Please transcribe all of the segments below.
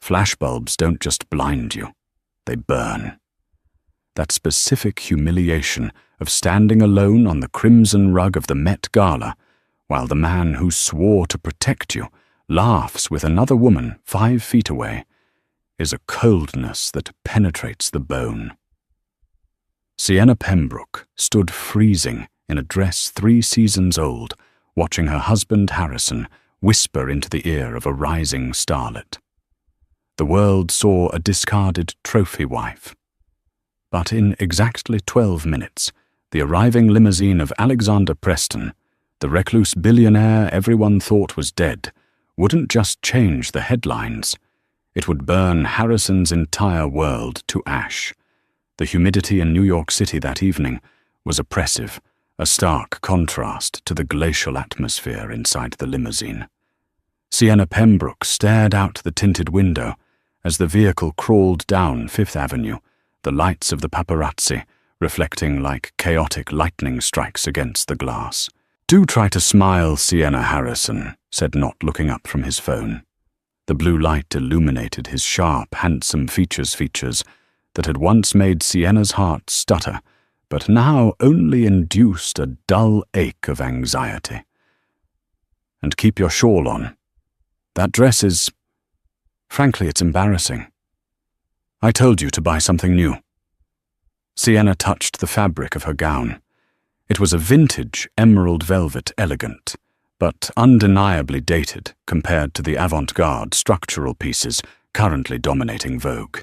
Flashbulbs don't just blind you, they burn. That specific humiliation of standing alone on the crimson rug of the Met Gala, while the man who swore to protect you laughs with another woman 5 feet away, is a coldness that penetrates the bone. Sienna Pembroke stood freezing in a dress 3 seasons old, watching her husband Harrison whisper into the ear of a rising starlet. The world saw a discarded trophy wife. But in exactly 12 minutes, the arriving limousine of Alexander Preston, the recluse billionaire everyone thought was dead, wouldn't just change the headlines. It would burn Harrison's entire world to ash. The humidity in New York City that evening was oppressive, a stark contrast to the glacial atmosphere inside the limousine. Sienna Pembroke stared out the tinted window as the vehicle crawled down Fifth Avenue, the lights of the paparazzi reflecting like chaotic lightning strikes against the glass. "Do try to smile, Sienna Harrison," said Knott, looking up from his phone. The blue light illuminated his sharp, handsome features that had once made Sienna's heart stutter, but now only induced a dull ache of anxiety. "And keep your shawl on. That dress is... frankly, it's embarrassing. I told you to buy something new." Sienna touched the fabric of her gown. It was a vintage emerald velvet elegant, but undeniably dated compared to the avant-garde structural pieces currently dominating Vogue.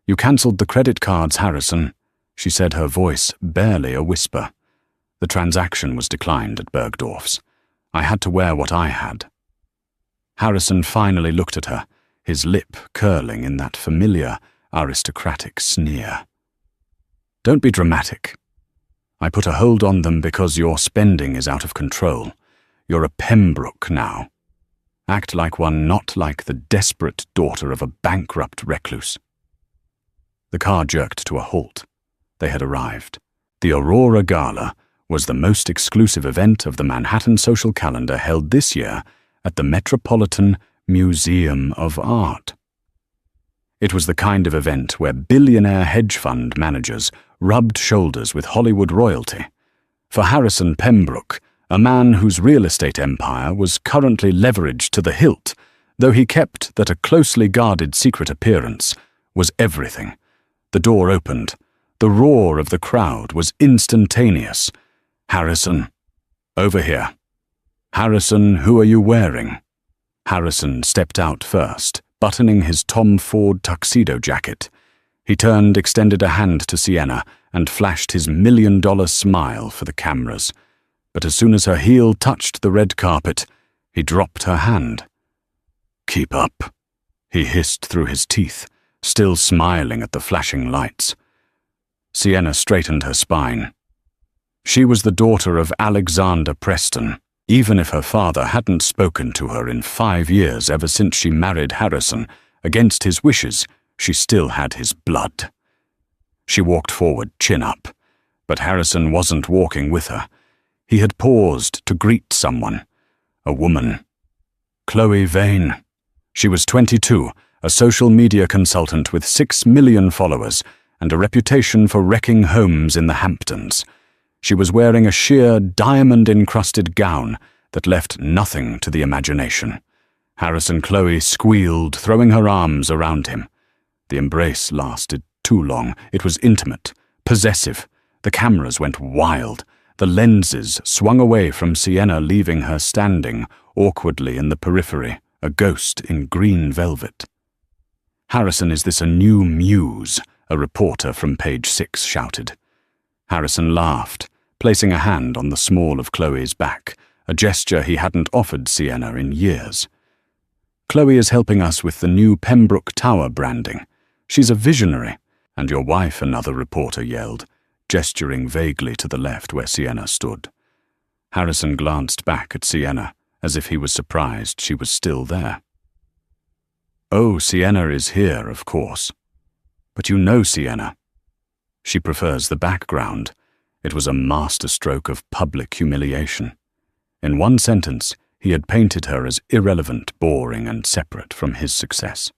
"You cancelled the credit cards, Harrison," she said, her voice barely a whisper. "The transaction was declined at Bergdorf's. I had to wear what I had." Harrison finally looked at her, his lip curling in that familiar, aristocratic sneer. "Don't be dramatic. I put a hold on them because your spending is out of control. You're a Pembroke now. Act like one, not like the desperate daughter of a bankrupt recluse." The car jerked to a halt. They had arrived. The Aurora Gala was the most exclusive event of the Manhattan social calendar held this year at the Metropolitan Museum of Art. It was the kind of event where billionaire hedge fund managers rubbed shoulders with Hollywood royalty. For Harrison Pembroke, a man whose real estate empire was currently leveraged to the hilt, though he kept that a closely guarded secret appearance, was everything. The door opened. The roar of the crowd was instantaneous. "Harrison, over here. Harrison, who are you wearing?" Harrison stepped out first, buttoning his Tom Ford tuxedo jacket. He turned, extended a hand to Sienna, and flashed his $1,000,000 smile for the cameras. But as soon as her heel touched the red carpet, he dropped her hand. "Keep up," he hissed through his teeth, still smiling at the flashing lights. Sienna straightened her spine. She was the daughter of Alexander Preston. Even if her father hadn't spoken to her in 5 years ever since she married Harrison, against his wishes, she still had his blood. She walked forward, chin up, but Harrison wasn't walking with her. He had paused to greet someone, a woman. Chloe Vane. She was 22, a social media consultant with 6 million followers and a reputation for wrecking homes in the Hamptons. She was wearing a sheer, diamond-encrusted gown that left nothing to the imagination. Harrison Chloe squealed, throwing her arms around him. The embrace lasted too long. It was intimate, possessive. The cameras went wild. The lenses swung away from Sienna, leaving her standing awkwardly in the periphery, a ghost in green velvet. "Harrison, is this a new muse?" a reporter from Page 6 shouted. Harrison laughed, placing a hand on the small of Chloe's back, a gesture he hadn't offered Sienna in years. "Chloe is helping us with the new Pembroke Tower branding. She's a visionary." "And your wife," another reporter yelled, gesturing vaguely to the left where Sienna stood. Harrison glanced back at Sienna, as if he was surprised she was still there. "Oh, Sienna is here, of course. But you know Sienna. She prefers the background." It was a masterstroke of public humiliation. In one sentence, he had painted her as irrelevant, boring, and separate from his success.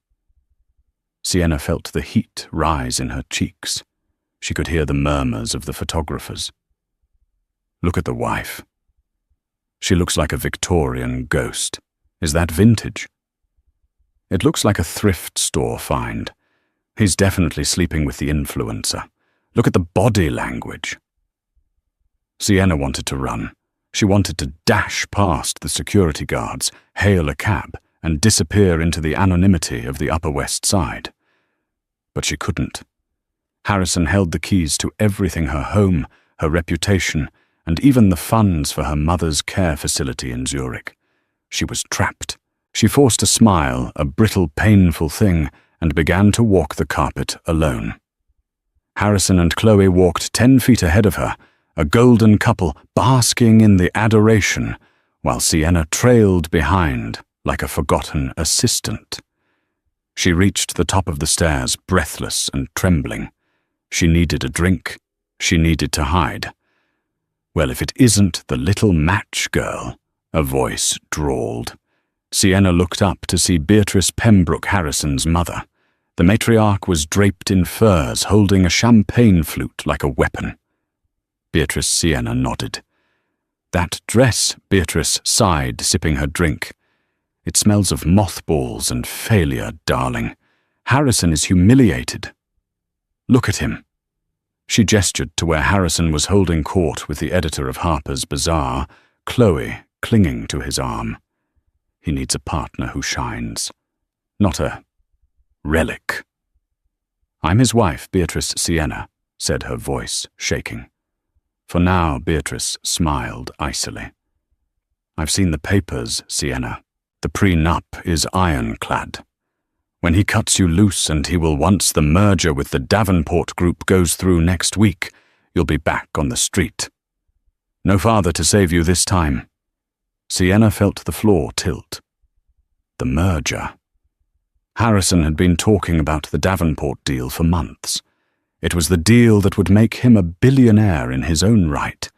Sienna felt the heat rise in her cheeks. She could hear the murmurs of the photographers. Look at the wife. She looks like a Victorian ghost. Is that vintage? It looks like a thrift store find. He's definitely sleeping with the influencer. Look at the body language. Sienna wanted to run. She wanted to dash past the security guards, hail a cab, and disappear into the anonymity of the Upper West Side. But she couldn't. Harrison held the keys to everything: her home, her reputation, and even the funds for her mother's care facility in Zurich. She was trapped. She forced a smile, a brittle, painful thing, and began to walk the carpet alone. Harrison and Chloe walked 10 feet ahead of her, a golden couple basking in the adoration, while Sienna trailed behind like a forgotten assistant. She reached the top of the stairs, breathless and trembling. She needed a drink. She needed to hide. Well, if it isn't the little match girl, a voice drawled. Sienna looked up to see Beatrice Pembroke Harrison's mother. The matriarch was draped in furs, holding a champagne flute like a weapon. Beatrice Sienna nodded. That dress, Beatrice sighed, sipping her drink. It smells of mothballs and failure, darling. Harrison is humiliated. Look at him. She gestured to where Harrison was holding court with the editor of Harper's Bazaar, Chloe clinging to his arm. He needs a partner who shines, not a relic. I'm his wife, Beatrice Sienna, said her voice, shaking. For now, Beatrice smiled icily. I've seen the papers, Sienna. The prenup is ironclad. When he cuts you loose, and he will once the merger with the Davenport Group goes through next week, you'll be back on the street. No father to save you this time. Sienna felt the floor tilt. The merger. Harrison had been talking about the Davenport deal for months. It was the deal that would make him a billionaire in his own right,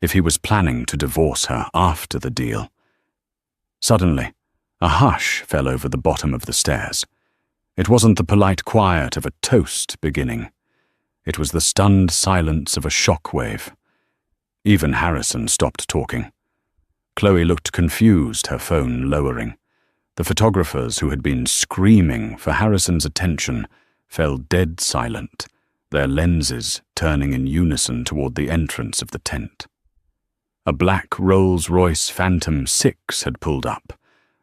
if he was planning to divorce her after the deal. Suddenly, a hush fell over the bottom of the stairs. It wasn't the polite quiet of a toast beginning. It was the stunned silence of a shockwave. Even Harrison stopped talking. Chloe looked confused, her phone lowering. The photographers, who had been screaming for Harrison's attention, fell dead silent, their lenses turning in unison toward the entrance of the tent. A black Rolls-Royce Phantom 6 had pulled up,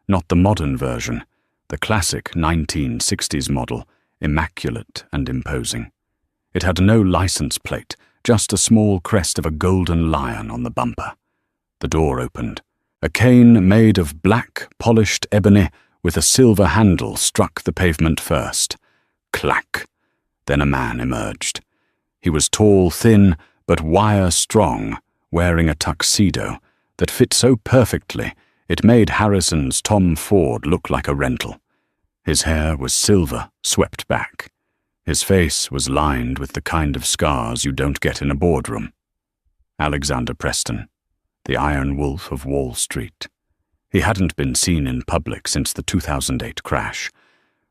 not the modern version, the classic 1960s model, immaculate and imposing. It had no license plate, just a small crest of a golden lion on the bumper. The door opened. A cane made of black, polished ebony with a silver handle struck the pavement first. Clack! Then a man emerged. He was tall, thin, but wire-strong, wearing a tuxedo that fit so perfectly it made Harrison's Tom Ford look like a rental. His hair was silver, swept back. His face was lined with the kind of scars you don't get in a boardroom. Alexander Preston, the Iron Wolf of Wall Street. He hadn't been seen in public since the 2008 crash.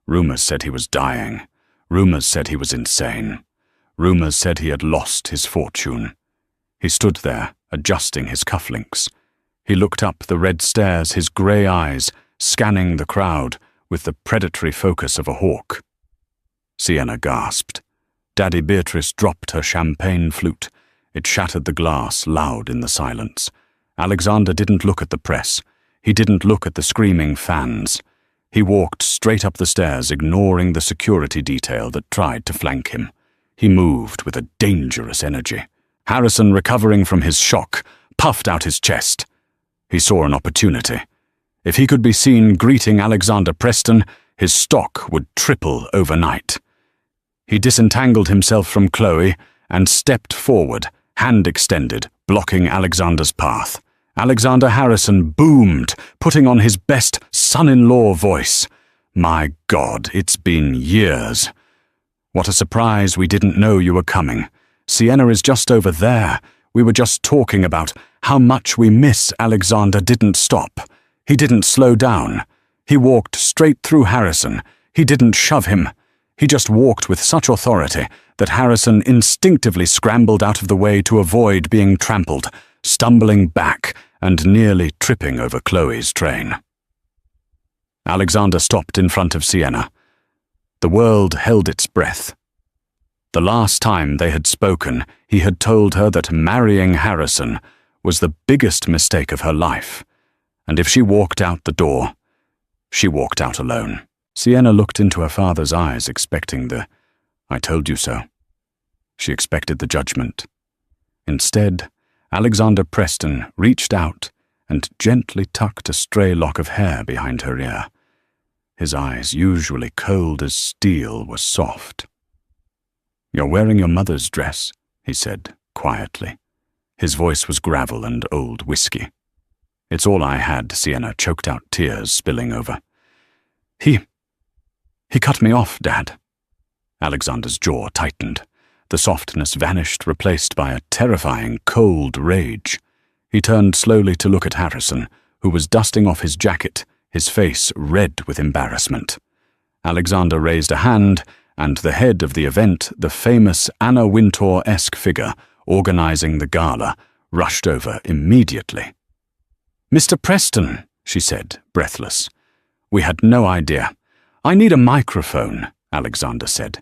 Rumors said he was dying. Rumors said he was insane. Rumors said he had lost his fortune. He stood there, adjusting his cufflinks. He looked up the red stairs, his grey eyes scanning the crowd with the predatory focus of a hawk. Sienna gasped. Daddy Beatrice dropped her champagne flute. It shattered the glass, loud in the silence. Alexander didn't look at the press. He didn't look at the screaming fans. He walked straight up the stairs, ignoring the security detail that tried to flank him. He moved with a dangerous energy. Harrison, recovering from his shock, puffed out his chest. He saw an opportunity. If he could be seen greeting Alexander Preston, his stock would triple overnight. He disentangled himself from Chloe and stepped forward, hand extended, blocking Alexander's path. Alexander Harrison boomed, putting on his best son-in-law voice. My God, it's been years. What a surprise we didn't know you were coming. Sienna is just over there. We were just talking about how much we miss Alexander. Didn't stop. He didn't slow down. He walked straight through Harrison. He didn't shove him. He just walked with such authority that Harrison instinctively scrambled out of the way to avoid being trampled, stumbling back and nearly tripping over Chloe's train. Alexander stopped in front of Sienna. The world held its breath. The last time they had spoken, he had told her that marrying Harrison was the biggest mistake of her life, and if she walked out the door, she walked out alone. Sienna looked into her father's eyes, expecting the "I told you so." She expected the judgment. Instead, Alexander Preston reached out and gently tucked a stray lock of hair behind her ear. His eyes, usually cold as steel, were soft. "You're wearing your mother's dress," he said, quietly. His voice was gravel and old whiskey. "It's all I had," Sienna choked out, tears spilling over. He cut me off, Dad." Alexander's jaw tightened. The softness vanished, replaced by a terrifying, cold rage. He turned slowly to look at Harrison, who was dusting off his jacket, his face red with embarrassment. Alexander raised a hand, and the head of the event, the famous Anna Wintour-esque figure organizing the gala, rushed over immediately. "Mr. Preston," she said, breathless. "We had no idea." "I need a microphone," Alexander said.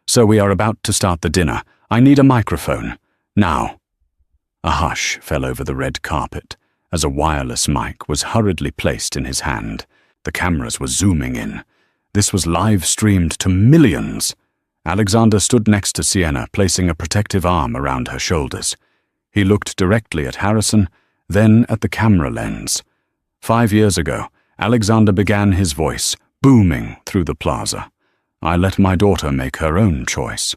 "So we are about to start the dinner. I need a microphone. Now." A hush fell over the red carpet as a wireless mic was hurriedly placed in his hand. The cameras were zooming in. This was live-streamed to millions. Alexander stood next to Sienna, placing a protective arm around her shoulders. He looked directly at Harrison, then at the camera lens. 5 years ago, Alexander began his voice, booming through the plaza. "I let my daughter make her own choice."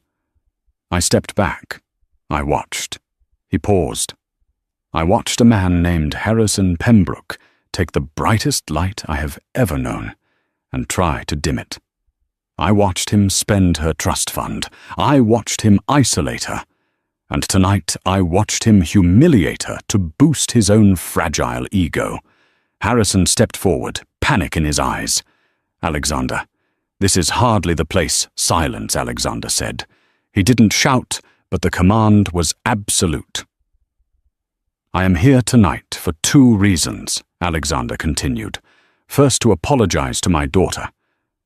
I stepped back. I watched. He paused. I watched a man named Harrison Pembroke take the brightest light I have ever known and try to dim it. I watched him spend her trust fund. I watched him isolate her. And tonight I watched him humiliate her to boost his own fragile ego. Harrison stepped forward, panic in his eyes. "Alexander, this is hardly the place." "Silence," Alexander said. He didn't shout, but the command was absolute. "I am here tonight for 2 reasons, Alexander continued. "First, to apologize to my daughter.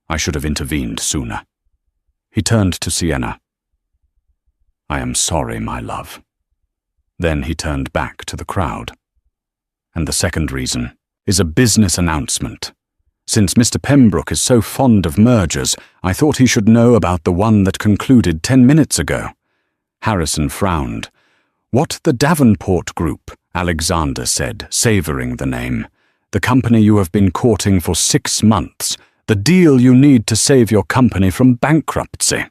I should have intervened sooner." He turned to Sienna. "I am sorry, my love." Then he turned back to the crowd. "And the second reason is a business announcement. Since Mr. Pembroke is so fond of mergers, I thought he should know about the one that concluded 10 minutes ago." Harrison frowned. "What, the Davenport Group?" Alexander said, savoring the name. "The company you have been courting for 6 months. The deal you need to save your company from bankruptcy."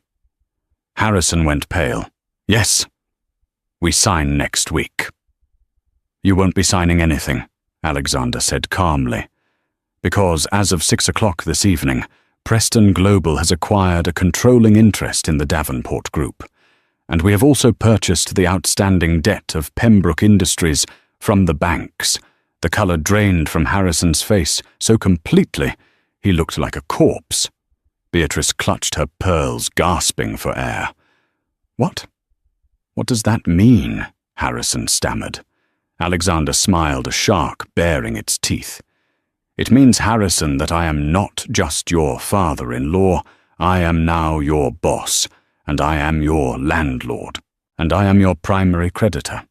Harrison went pale. "Yes. We sign next week." "You won't be signing anything," Alexander said calmly. "Because as of 6 o'clock this evening, Preston Global has acquired a controlling interest in the Davenport Group, and we have also purchased the outstanding debt of Pembroke Industries from the banks." The color drained from Harrison's face so completely he looked like a corpse. Beatrice clutched her pearls, gasping for air. What does that mean?" Harrison stammered. Alexander smiled, a shark baring its teeth. "It means, Harrison, that I am not just your father-in-law. I am now your boss, and I am your landlord, and I am your primary creditor."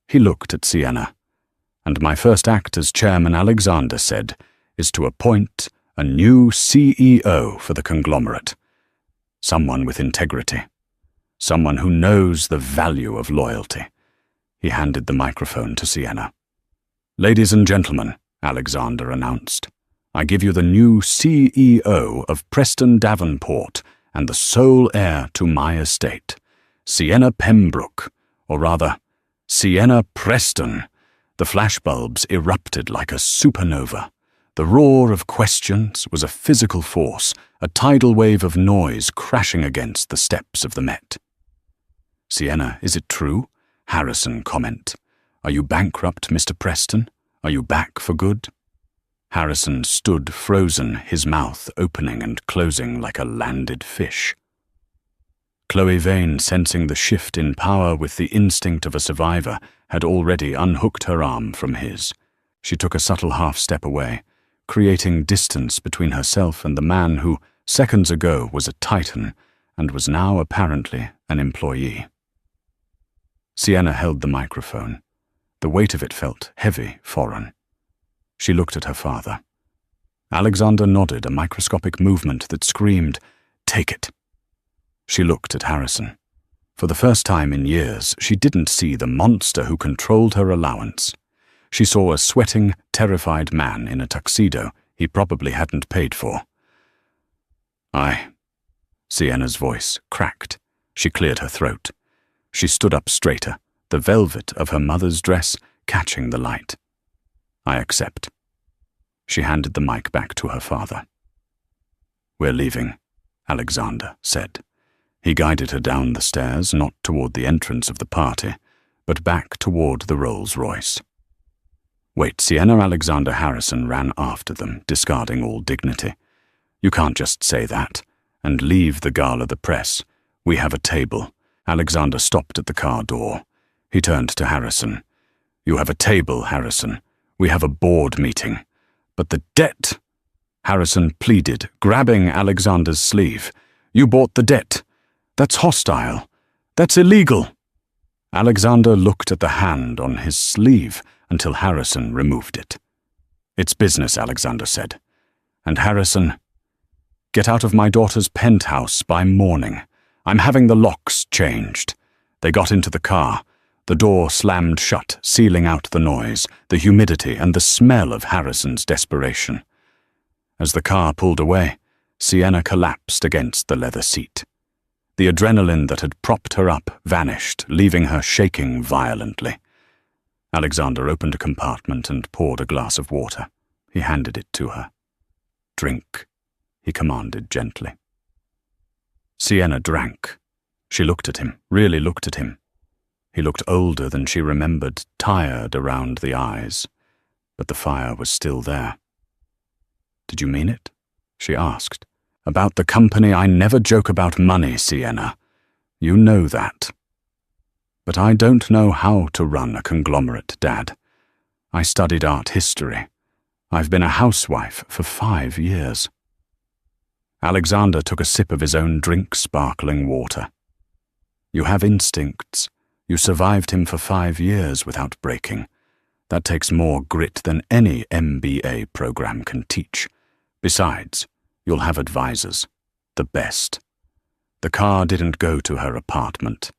He looked at Sienna. "And my first act as chairman," Alexander said, "is to appoint a new CEO for the conglomerate. Someone with integrity. Someone who knows the value of loyalty." He handed the microphone to Sienna. "Ladies and gentlemen," Alexander announced, "I give you the new CEO of Preston Davenport and the sole heir to my estate, Sienna Pembroke, or rather, Sienna Preston." The flashbulbs erupted like a supernova. The roar of questions was a physical force, a tidal wave of noise crashing against the steps of the Met. "Sienna, is it true?" Harrison comment. "Are you bankrupt, Mr. Preston? Are you back for good?" Harrison stood frozen, his mouth opening and closing like a landed fish. Chloe Vane, sensing the shift in power with the instinct of a survivor, had already unhooked her arm from his. She took a subtle half-step away, creating distance between herself and the man who, seconds ago, was a titan and was now apparently an employee. Sienna held the microphone. The weight of it felt heavy, foreign. She looked at her father. Alexander nodded, a microscopic movement that screamed, "Take it." She looked at Harrison. For the first time in years, she didn't see the monster who controlled her allowance. She saw a sweating, terrified man in a tuxedo he probably hadn't paid for. Sienna's voice cracked. She cleared her throat. She stood up straighter, the velvet of her mother's dress catching the light. "I accept." She handed the mic back to her father. "We're leaving," Alexander said. He guided her down the stairs, not toward the entrance of the party, but back toward the Rolls-Royce. "Wait." Sienna Alexander Harrison ran after them, discarding all dignity. "You can't just say that and leave the gala the press. We have a table." Alexander stopped at the car door. He turned to Harrison. "You have a table, Harrison. We have a board meeting. But the debt—" Harrison pleaded, grabbing Alexander's sleeve. "You bought the debt. That's hostile. That's illegal." Alexander looked at the hand on his sleeve until Harrison removed it. "It's business," Alexander said. And Harrison, "Get out of my daughter's penthouse by morning. I'm having the locks changed." They got into the car. The door slammed shut, sealing out the noise, the humidity, and the smell of Harrison's desperation. As the car pulled away, Sienna collapsed against the leather seat. The adrenaline that had propped her up vanished, leaving her shaking violently. Alexander opened a compartment and poured a glass of water. He handed it to her. "Drink," he commanded gently. Sienna drank. She looked at him, really looked at him. He looked older than she remembered, tired around the eyes, but the fire was still there. "Did you mean it?" she asked. "About the company? I never joke about money, Sienna. You know that. But I don't know how to run a conglomerate, Dad. I studied art history. I've been a housewife for 5 years. Alexander took a sip of his own drink, sparkling water. "You have instincts. You survived him for 5 years without breaking. That takes more grit than any MBA program can teach. Besides, you'll have advisors. The best." The car didn't go to her apartment.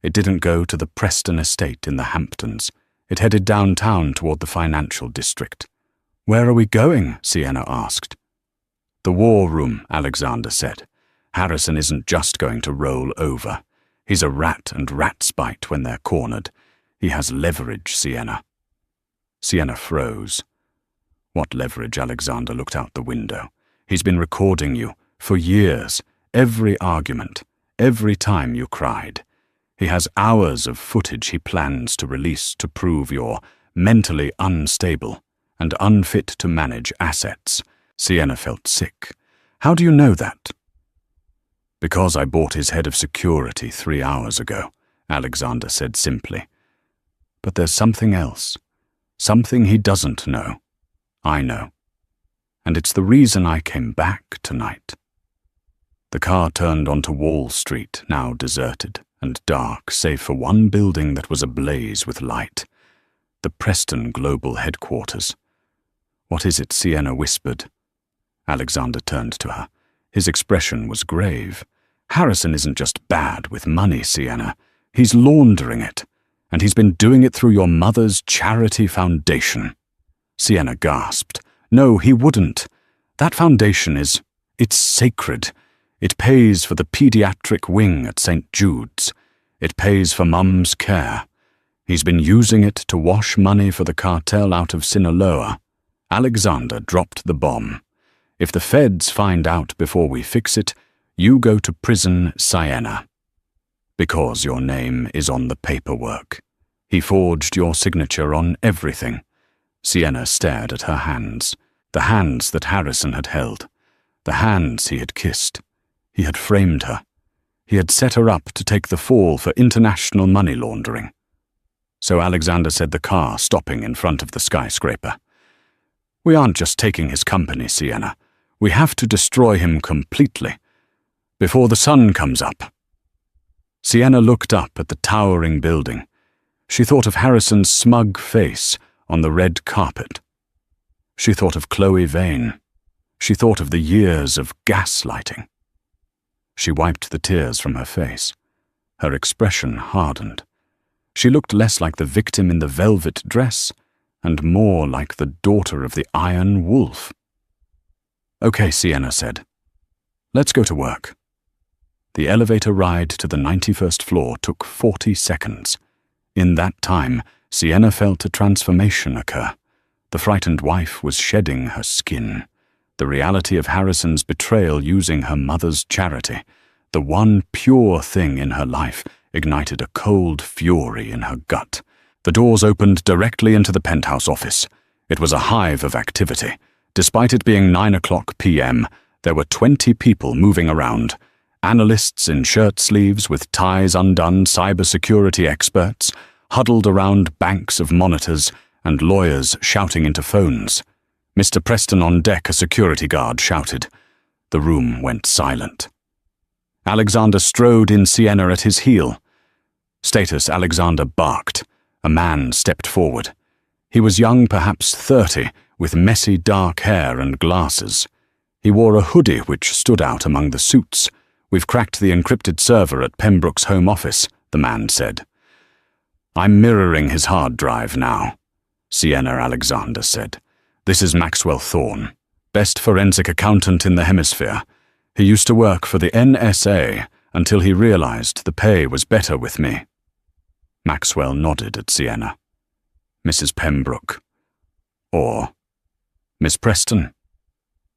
It didn't go to the Preston estate in the Hamptons. It headed downtown toward the financial district. "Where are we going?" Sienna asked. "The war room," Alexander said. "Harrison isn't just going to roll over. He's a rat, and rats bite when they're cornered. He has leverage, Sienna." Sienna froze. "What leverage?" Alexander looked out the window. "He's been recording you for years, every argument, every time you cried. He has hours of footage he plans to release to prove you're mentally unstable and unfit to manage assets." Sienna felt sick. "How do you know that?" "Because I bought his head of security 3 hours ago," Alexander said simply. "But there's something else. Something he doesn't know. I know. And it's the reason I came back tonight." The car turned onto Wall Street, now deserted and dark, save for one building that was ablaze with light. The Preston Global Headquarters. "What is it?" Sienna whispered. Alexander turned to her. His expression was grave. "Harrison isn't just bad with money, Sienna. He's laundering it. And he's been doing it through your mother's charity foundation." Sienna gasped. "No, he wouldn't. That foundation it's sacred. It pays for the pediatric wing at St. Jude's. It pays for Mum's care. He's been using it to wash money for the cartel out of Sinaloa." Alexander dropped the bomb. "If the feds find out before we fix it, you go to prison, Sienna. Because your name is on the paperwork. He forged your signature on everything." Sienna stared at her hands, the hands that Harrison had held, the hands he had kissed. He had framed her. He had set her up to take the fall for international money laundering. So Alexander said the car stopping in front of the skyscraper. "We aren't just taking his company, Sienna. We have to destroy him completely, before the sun comes up." Sienna looked up at the towering building. She thought of Harrison's smug face on the red carpet. She thought of Chloe Vane. She thought of the years of gaslighting. She wiped the tears from her face. Her expression hardened. She looked less like the victim in the velvet dress and more like the daughter of the Iron Wolf. "Okay," Sienna said. "Let's go to work." The elevator ride to the 91st floor took 40 seconds. In that time, Sienna felt a transformation occur. The frightened wife was shedding her skin. The reality of Harrison's betrayal using her mother's charity, the one pure thing in her life, ignited a cold fury in her gut. The doors opened directly into the penthouse office. It was a hive of activity. Despite it being 9:00 p.m., there were 20 people moving around. Analysts in shirt sleeves with ties undone, cybersecurity experts, huddled around banks of monitors, and lawyers shouting into phones. "Mr. Preston on deck," a security guard shouted. The room went silent. Alexander strode in Sienna at his heel. "Status," Alexander barked. A man stepped forward. He was young, perhaps 30, with messy dark hair and glasses. He wore a hoodie which stood out among the suits. "We've cracked the encrypted server at Pembroke's home office," the man said. "I'm mirroring his hard drive now," Sienna Alexander said. "This is Maxwell Thorne, best forensic accountant in the hemisphere. He used to work for the NSA until he realized the pay was better with me." Maxwell nodded at Sienna. "Mrs. Pembroke. Or Miss Preston.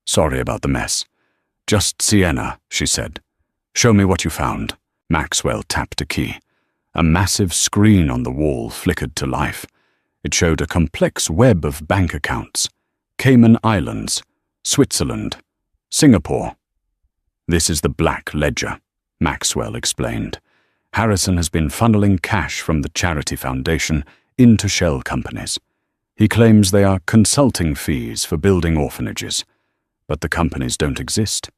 Sorry about the mess. Just Sienna," she said. "Show me what you found." Maxwell tapped a key. A massive screen on the wall flickered to life. It showed a complex web of bank accounts. Cayman Islands, Switzerland, Singapore. "This is the Black Ledger," Maxwell explained. "Harrison has been funneling cash from the charity foundation into shell companies. He claims they are consulting fees for building orphanages, but the companies don't exist.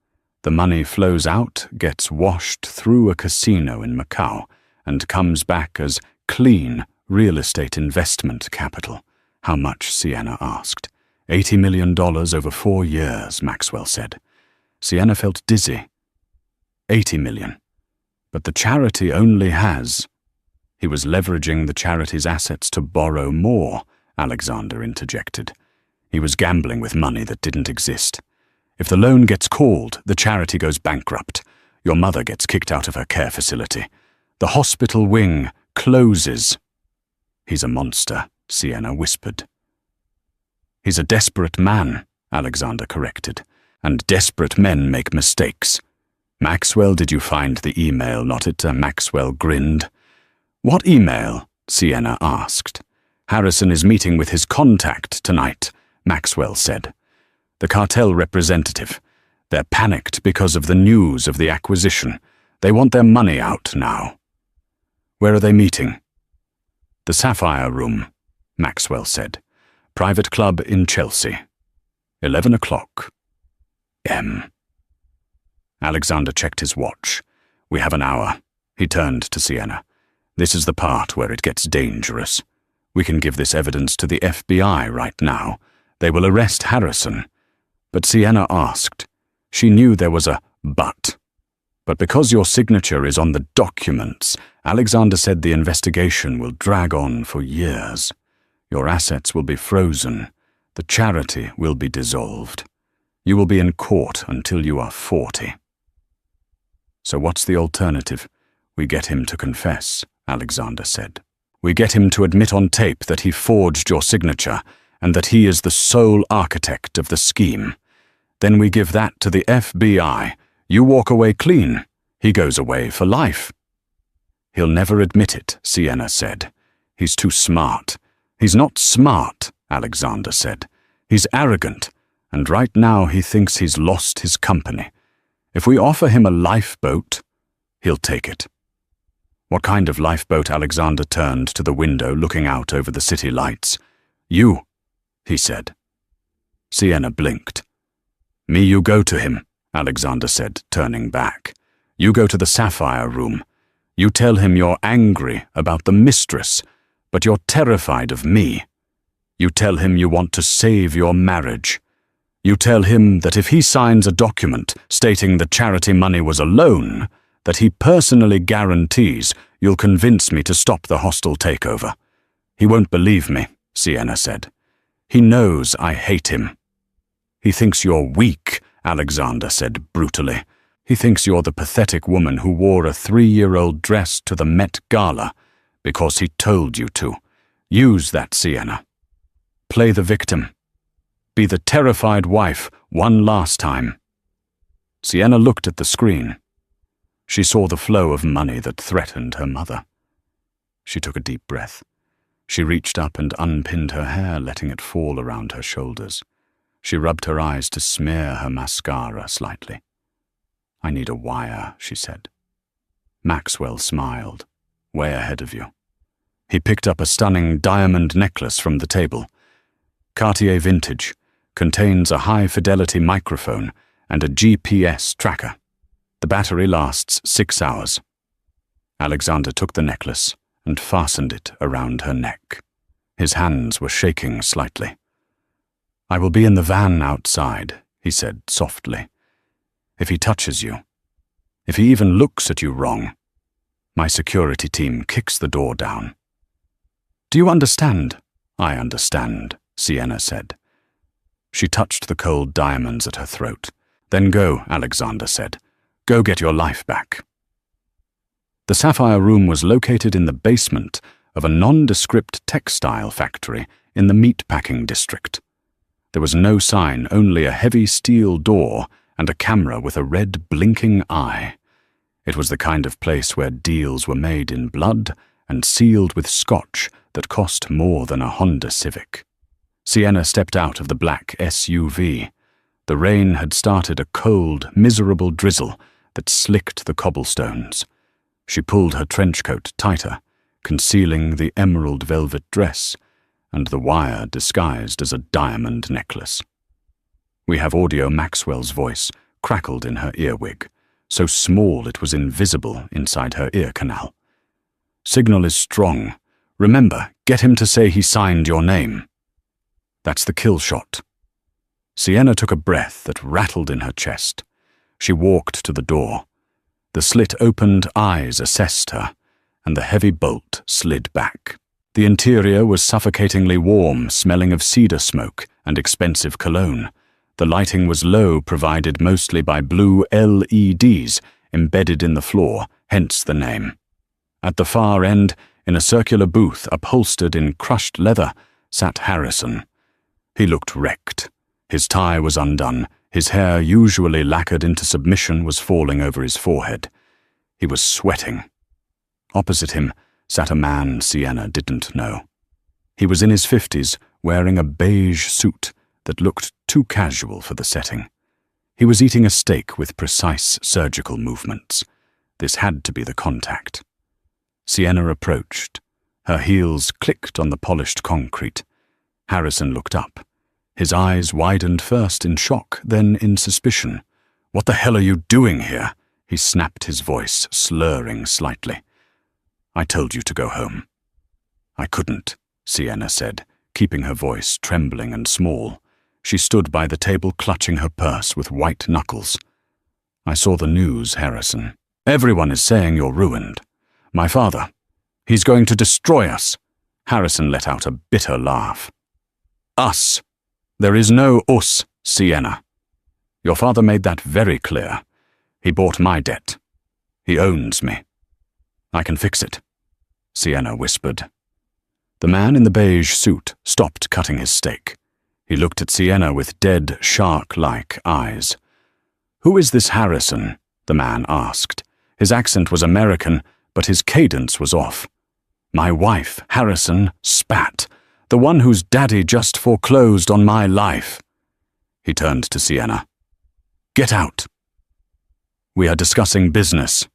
The money flows out, gets washed through a casino in Macau, and comes back as clean real estate investment capital." "How much?" Sienna asked. $80 million over 4 years, Maxwell said. Sienna felt dizzy. 80 million. But the charity only has... He was leveraging the charity's assets to borrow more, Alexander interjected. He was gambling with money that didn't exist. If the loan gets called, the charity goes bankrupt. Your mother gets kicked out of her care facility. The hospital wing closes. "He's a monster," Sienna whispered. "He's a desperate man," Alexander corrected. "And desperate men make mistakes." "Maxwell, did you find the email?" Maxwell grinned. "What email?" Sienna asked. "Harrison is meeting with his contact tonight," Maxwell said. "The cartel representative. They're panicked because of the news of the acquisition. They want their money out now." "Where are they meeting?" "The Sapphire Room," Maxwell said. "Private club in Chelsea. 11:00 M." Alexander checked his watch. "We have an hour." He turned to Sienna. "This is the part where it gets dangerous. We can give this evidence to the FBI right now. They will arrest Harrison." But Sienna asked. She knew there was a but. "But because your signature is on the documents," Alexander said, "the investigation will drag on for years. Your assets will be frozen. The charity will be dissolved. You will be in court until you are 40. "So what's the alternative?" "We get him to confess," Alexander said. "We get him to admit on tape that he forged your signature and that he is the sole architect of the scheme. Then we give that to the FBI. You walk away clean. He goes away for life." "He'll never admit it," Sienna said. "He's too smart." "He's not smart," Alexander said. "He's arrogant, and right now he thinks he's lost his company. If we offer him a lifeboat..." He'll take it. What kind of lifeboat? Alexander turned to the window looking out over the city lights. You, he said. Sienna blinked. Me, you go to him, Alexander said, turning back. You go to the sapphire room. You tell him you're angry about the mistress, but you're terrified of me. You tell him you want to save your marriage. You tell him that if he signs a document stating the charity money was a loan, that he personally guarantees you'll convince me to stop the hostile takeover. He won't believe me, Sienna said. He knows I hate him. He thinks you're weak, Alexander said brutally. He thinks you're the pathetic woman who wore a 3-year-old dress to the Met Gala because he told you to. Use that, Sienna. Play the victim. Be the terrified wife one last time. Sienna looked at the screen. She saw the flow of money that threatened her mother. She took a deep breath. She reached up and unpinned her hair, letting it fall around her shoulders. She rubbed her eyes to smear her mascara slightly. I need a wire, she said. Maxwell smiled. Way ahead of you. He picked up a stunning diamond necklace from the table. Cartier vintage, contains a high-fidelity microphone and a GPS tracker. The battery lasts 6 hours. Alexander took the necklace and fastened it around her neck. His hands were shaking slightly. I will be in the van outside, he said softly. If he touches you, if he even looks at you wrong, my security team kicks the door down. Do you understand? I understand, Sienna said. She touched the cold diamonds at her throat. Then go, Alexander said. Go get your life back. The sapphire room was located in the basement of a nondescript textile factory in the meatpacking district. There was no sign, only a heavy steel door and a camera with a red blinking eye. It was the kind of place where deals were made in blood and sealed with scotch that cost more than a Honda Civic. Sienna stepped out of the black SUV. The rain had started a cold, miserable drizzle that slicked the cobblestones. She pulled her trench coat tighter, concealing the emerald velvet dress and the wire disguised as a diamond necklace. We have audio. Maxwell's voice crackled in her earwig, so small it was invisible inside her ear canal. Signal is strong. Remember, get him to say he signed your name. That's the kill shot. Sienna took a breath that rattled in her chest. She walked to the door. The slit-opened eyes assessed her, and the heavy bolt slid back. The interior was suffocatingly warm, smelling of cedar smoke and expensive cologne. The lighting was low, provided mostly by blue LEDs embedded in the floor, hence the name. At the far end, in a circular booth upholstered in crushed leather, sat Harrison. He looked wrecked. His tie was undone. His hair, usually lacquered into submission, was falling over his forehead. He was sweating. Opposite him sat a man Sienna didn't know. He was in his 50s, wearing a beige suit that looked too casual for the setting. He was eating a steak with precise surgical movements. This had to be the contact. Sienna approached. Her heels clicked on the polished concrete. Harrison looked up. His eyes widened first in shock, then in suspicion. "What the hell are you doing here?" He snapped, his voice slurring slightly. "I told you to go home." "I couldn't," Sienna said, keeping her voice trembling and small. She stood by the table, clutching her purse with white knuckles. "I saw the news, Harrison. Everyone is saying you're ruined. My father, he's going to destroy us." Harrison let out a bitter laugh. "Us. There is no us, Sienna. Your father made that very clear. He bought my debt. He owns me. I can fix it," Sienna whispered. The man in the beige suit stopped cutting his steak. He looked at Sienna with dead, shark-like eyes. "Who is this Harrison?" the man asked. His accent was American, but his cadence was off. "My wife," Harrison spat. "The one whose daddy just foreclosed on my life." He turned to Sienna. "Get out. We are discussing business."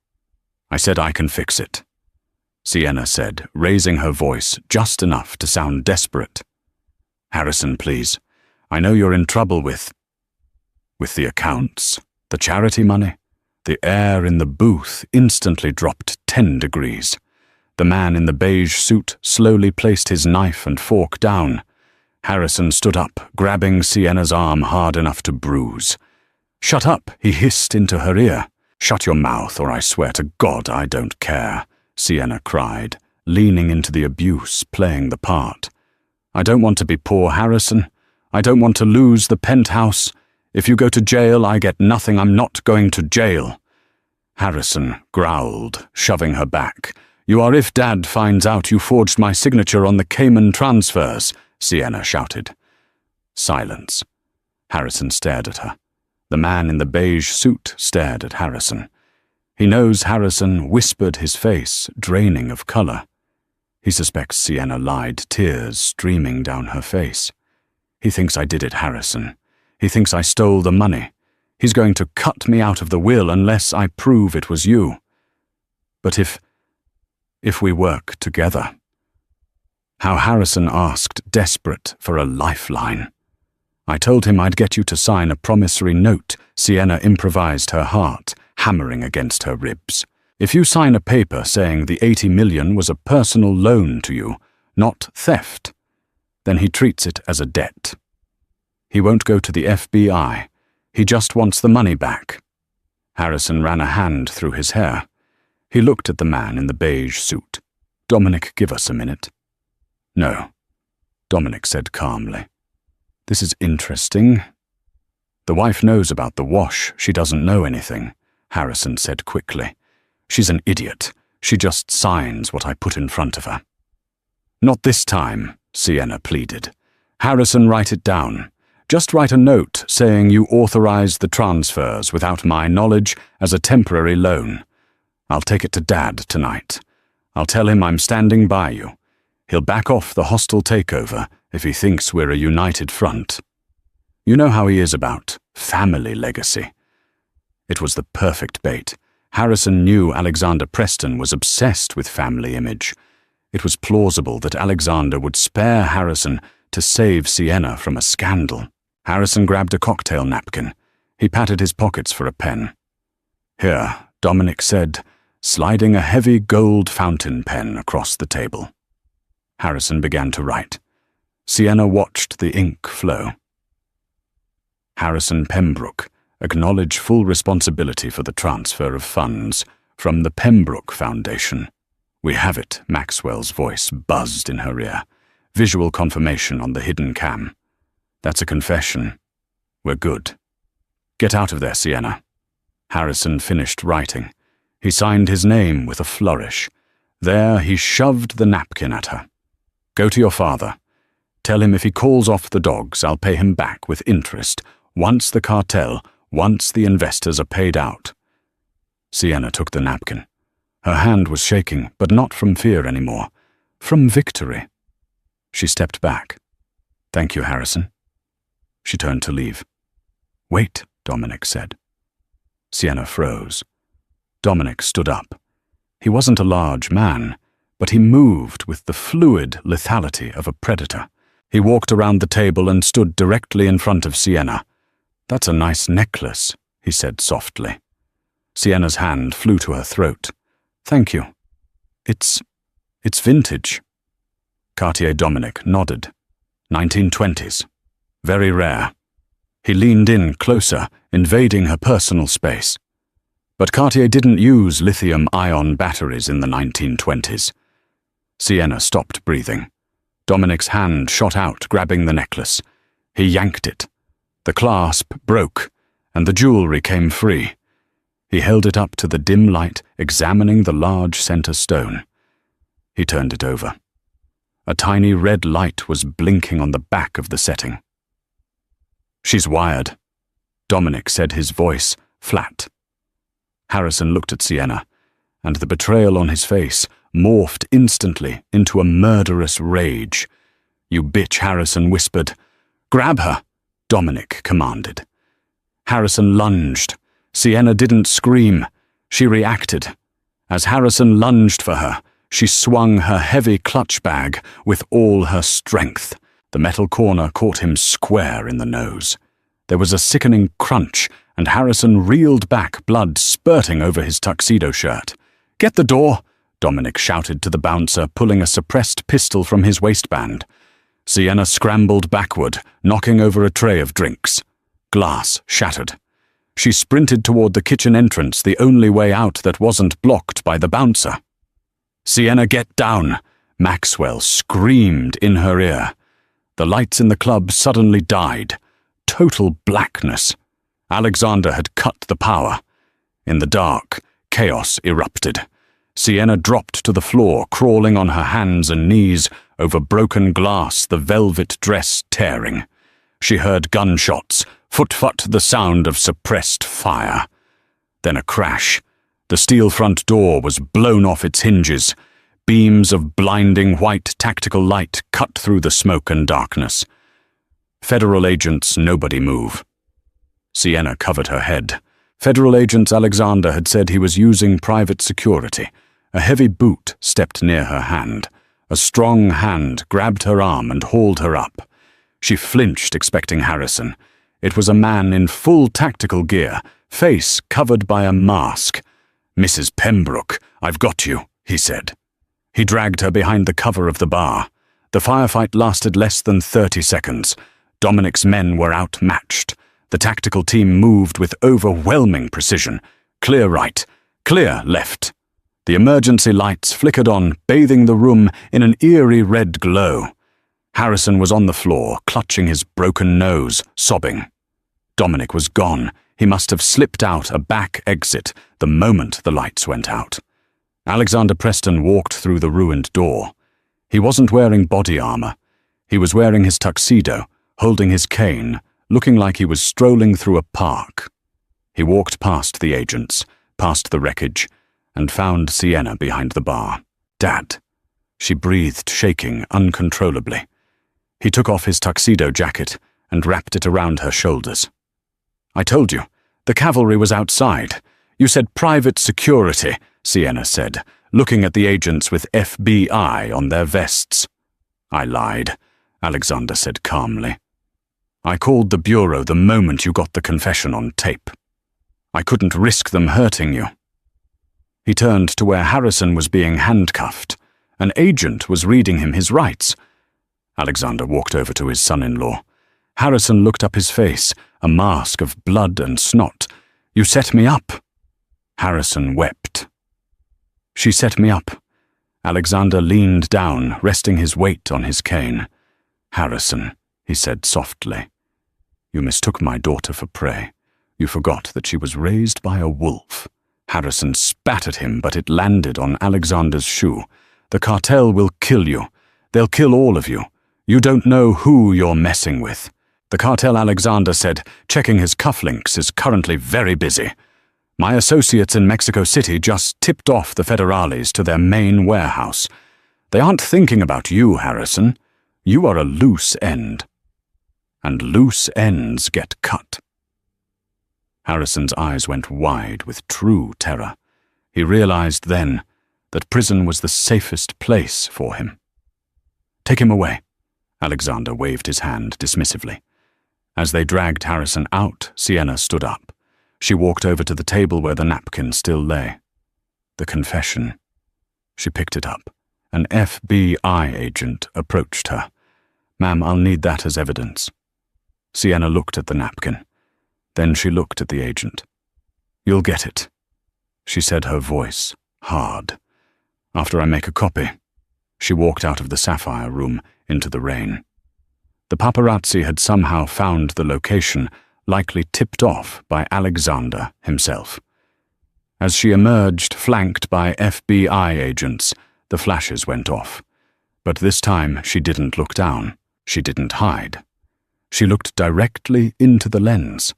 I said I can fix it, Sienna said, raising her voice just enough to sound desperate. Harrison, please. I know you're in trouble with the accounts, the charity money. The air in the booth instantly dropped 10 degrees. The man in the beige suit slowly placed his knife and fork down. Harrison stood up, grabbing Sienna's arm hard enough to bruise. Shut up, he hissed into her ear. Shut your mouth, or I swear to God I don't care, Sienna cried, leaning into the abuse, playing the part. I don't want to be poor, Harrison. I don't want to lose the penthouse. If you go to jail, I get nothing. I'm not going to jail. Harrison growled, shoving her back. You are if Dad finds out you forged my signature on the Cayman transfers, Sienna shouted. Silence. Harrison stared at her. The man in the beige suit stared at Harrison. He knows Harrison whispered his face, draining of colour. He suspects Sienna lied, tears streaming down her face. He thinks I did it, Harrison. He thinks I stole the money. He's going to cut me out of the will unless I prove it was you. But if we work together. How Harrison asked, desperate for a lifeline. I told him I'd get you to sign a promissory note. Sienna improvised her heart, hammering against her ribs. If you sign a paper saying the 80 million was a personal loan to you, not theft, then he treats it as a debt. He won't go to the FBI. He just wants the money back. Harrison ran a hand through his hair. He looked at the man in the beige suit. Dominic, give us a minute. No, Dominic said calmly. This is interesting. The wife knows about the wash. She doesn't know anything, Harrison said quickly. She's an idiot. She just signs what I put in front of her. Not this time, Sienna pleaded. Harrison, write it down. Just write a note saying you authorized the transfers without my knowledge as a temporary loan. I'll take it to Dad tonight. I'll tell him I'm standing by you. He'll back off the hostile takeover if he thinks we're a united front. You know how he is about family legacy. It was the perfect bait. Harrison knew Alexander Preston was obsessed with family image. It was plausible that Alexander would spare Harrison to save Sienna from a scandal. Harrison grabbed a cocktail napkin. He patted his pockets for a pen. Here, Dominic said, sliding a heavy gold fountain pen across the table. Harrison began to write. Sienna watched the ink flow. Harrison Pembroke, acknowledge full responsibility for the transfer of funds from the Pembroke Foundation. We have it, Maxwell's voice buzzed in her ear. Visual confirmation on the hidden cam. That's a confession. We're good. Get out of there, Sienna. Harrison finished writing. He signed his name with a flourish. There he shoved the napkin at her. Go to your father. Tell him if he calls off the dogs, I'll pay him back with interest, once the investors are paid out. Sienna took the napkin. Her hand was shaking, but not from fear anymore. From victory. She stepped back. Thank you, Harrison. She turned to leave. Wait, Dominic said. Sienna froze. Dominic stood up. He wasn't a large man, but he moved with the fluid lethality of a predator. He walked around the table and stood directly in front of Sienna. That's a nice necklace, he said softly. Sienna's hand flew to her throat. Thank you. It's vintage. Cartier Dominic nodded. 1920s. Very rare. He leaned in closer, invading her personal space. But Cartier didn't use lithium-ion batteries in the 1920s. Sienna stopped breathing. Dominic's hand shot out, grabbing the necklace. He yanked it. The clasp broke, and the jewelry came free. He held it up to the dim light, examining the large center stone. He turned it over. A tiny red light was blinking on the back of the setting. She's wired, Dominic said, his voice flat. Harrison looked at Sienna, and the betrayal on his face morphed instantly into a murderous rage. You bitch, Harrison whispered. Grab her, Dominic commanded. Harrison lunged. Sienna didn't scream. She reacted. As Harrison lunged for her, she swung her heavy clutch bag with all her strength. The metal corner caught him square in the nose. There was a sickening crunch, and Harrison reeled back, blood spurting over his tuxedo shirt. "Get the door!" Dominic shouted to the bouncer, pulling a suppressed pistol from his waistband. Sienna scrambled backward, knocking over a tray of drinks. Glass shattered. She sprinted toward the kitchen entrance, the only way out that wasn't blocked by the bouncer. "Sienna, get down!" Maxwell screamed in her ear. The lights in the club suddenly died. Total blackness. Alexander had cut the power. In the dark, chaos erupted. Sienna dropped to the floor, crawling on her hands and knees over broken glass, the velvet dress tearing. She heard gunshots, foot-fut the sound of suppressed fire. Then a crash. The steel front door was blown off its hinges. Beams of blinding white tactical light cut through the smoke and darkness. Federal agents, nobody move. Sienna covered her head. Federal agents Alexander had said he was using private security. A heavy boot stepped near her hand. A strong hand grabbed her arm and hauled her up. She flinched, expecting Harrison. It was a man in full tactical gear, face covered by a mask. "Mrs. Pembroke, I've got you," he said. He dragged her behind the cover of the bar. The firefight lasted less than 30 seconds. Dominic's men were outmatched. The tactical team moved with overwhelming precision. Clear right, clear left. The emergency lights flickered on, bathing the room in an eerie red glow. Harrison was on the floor, clutching his broken nose, sobbing. Dominic was gone. He must have slipped out a back exit the moment the lights went out. Alexander Preston walked through the ruined door. He wasn't wearing body armor. He was wearing his tuxedo, holding his cane, looking like he was strolling through a park. He walked past the agents, past the wreckage, and found Sienna behind the bar. "Dad." She breathed, shaking uncontrollably. He took off his tuxedo jacket and wrapped it around her shoulders. "I told you, the cavalry was outside. You said private security," Sienna said, looking at the agents with FBI on their vests. "I lied," Alexander said calmly. "I called the bureau the moment you got the confession on tape. I couldn't risk them hurting you." He turned to where Harrison was being handcuffed. An agent was reading him his rights. Alexander walked over to his son-in-law. Harrison looked up his face, a mask of blood and snot. "You set me up." Harrison wept. "She set me up." Alexander leaned down, resting his weight on his cane. "Harrison," he said softly, "you mistook my daughter for prey. You forgot that she was raised by a wolf." Harrison spat at him, but it landed on Alexander's shoe. "The cartel will kill you. They'll kill all of you. You don't know who you're messing with." The cartel, Alexander said, checking his cufflinks, is currently very busy. "My associates in Mexico City just tipped off the federales to their main warehouse. They aren't thinking about you, Harrison. You are a loose end. And loose ends get cut." Harrison's eyes went wide with true terror. He realized then that prison was the safest place for him. "Take him away." Alexander waved his hand dismissively. As they dragged Harrison out, Sienna stood up. She walked over to the table where the napkin still lay. The confession. She picked it up. An FBI agent approached her. "Ma'am, I'll need that as evidence." Sienna looked at the napkin. Then she looked at the agent. "You'll get it," she said, her voice hard. "After I make a copy." She walked out of the sapphire room into the rain. The paparazzi had somehow found the location, likely tipped off by Alexander himself. As she emerged, flanked by FBI agents, the flashes went off. But this time she didn't look down. She didn't hide. She looked directly into the lens.